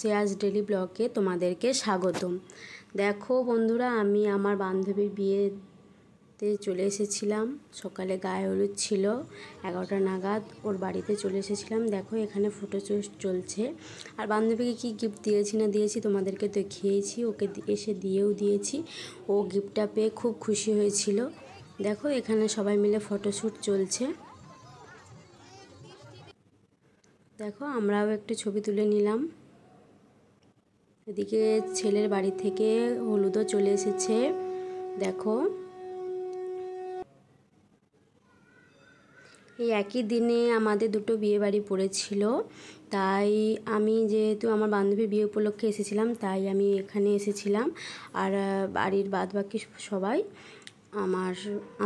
Shreyas daily ব্লগে তোমাদেরকে স্বাগতম। দেখো বন্ধুরা, আমি আমার বান্ধবীর বিয়েতে চলে এসেছিলাম। সকালে গায়ে হলুদ ছিল, 11টা নাগাদ ওর বাড়িতে চলে এসেছিলাম। দেখো এখানে ফটোশ্যুট চলছে। আর বান্ধবীকে কি গিফট দিয়েছি না দিয়েছি তোমাদেরকে দেখিয়েছি, ওকে এসে দিয়েও দিয়েছি। ও গিফটটা পেয়ে খুব খুশি হয়েছিল। দেখো এখানে সবাই মিলে ফটোশ্যুট চলছে। দেখো আমরাও একটু ছবি তুলে নিলাম। এদিকে ছেলের বাড়ি থেকে হলুদও চলে এসেছে। দেখো এই একই দিনে আমাদের দুটো বিয়ে বাড়ি পড়েছিল, তাই আমি যেহেতু আমার বান্ধবীর বিয়ে উপলক্ষে এসেছিলাম, তাই আমি এখানে এসেছিলাম। আর বাড়ির বাদবাকি সবাই আমার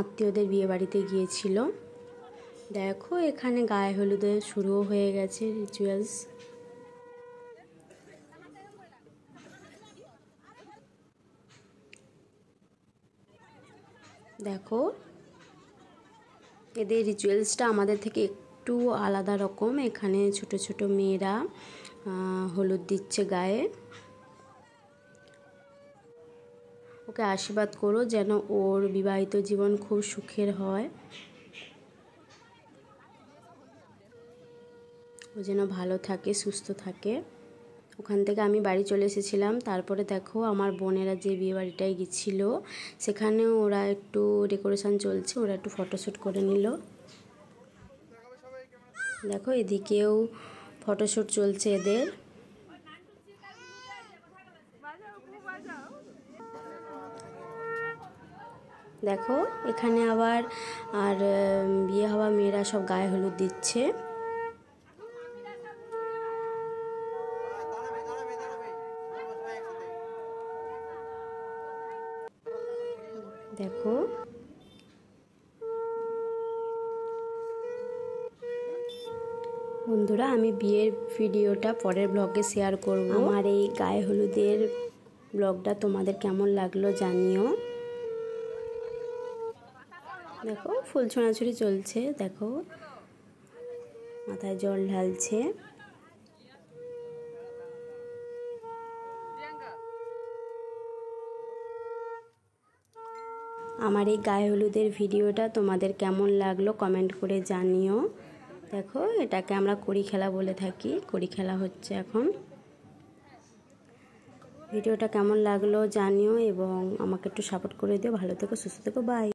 আত্মীয়দের বিয়ে বাড়িতে গিয়েছিল। দেখো এখানে গায়ে হলুদে শুরুও হয়ে গেছে রিচুয়ালস। দেখো এদের রিচুয়ালসটা আমাদের থেকে একটু আলাদা রকম। এখানে ছোট ছোট মেয়েরা হলুদ দিচ্ছে গায়ে। ওকে আশীর্বাদ করো যেন ওর বিবাহিত জীবন খুব সুখের হয়, ও যেন ভালো থাকে, সুস্থ থাকে। ওখান থেকে আমি বাড়ি চলে এসেছিলাম। তারপরে দেখো আমার বোনেরা যে বিয়ে বাড়িটায় গেছিলো, সেখানে ওরা একটু ডেকোরেশন চলছে, ওরা একটু ফটোশ্যুট করে নিল। দেখো এদিকেও ফটোশ্যুট চলছে এদের। দেখো এখানে আবার বিয়ে হওয়া মেয়েরা সব গায়ে হলুদ দিচ্ছে। দেখো বন্ধুরা, আমি বিয়ের ভিডিওটা পরের ব্লগে শেয়ার করব। আমার এই গায়ে হলুদের ব্লগটা তোমাদের কেমন লাগলো জানিও। দেখো ফুল ছোঁড়াছুড়ি চলছে। দেখো মাথায় জল ঢালছে। আমার এই গায়ে হলুদের ভিডিওটা তোমাদের কেমন লাগলো কমেন্ট করে জানিও। দেখো এটাকে আমরা কড়ি খেলা বলে থাকি, কড়ি খেলা হচ্ছে এখন। ভিডিওটা কেমন লাগলো জানিও এবং আমাকে একটু সাপোর্ট করে দিও। ভালো থেকো, সুস্থ থেকো, বাই।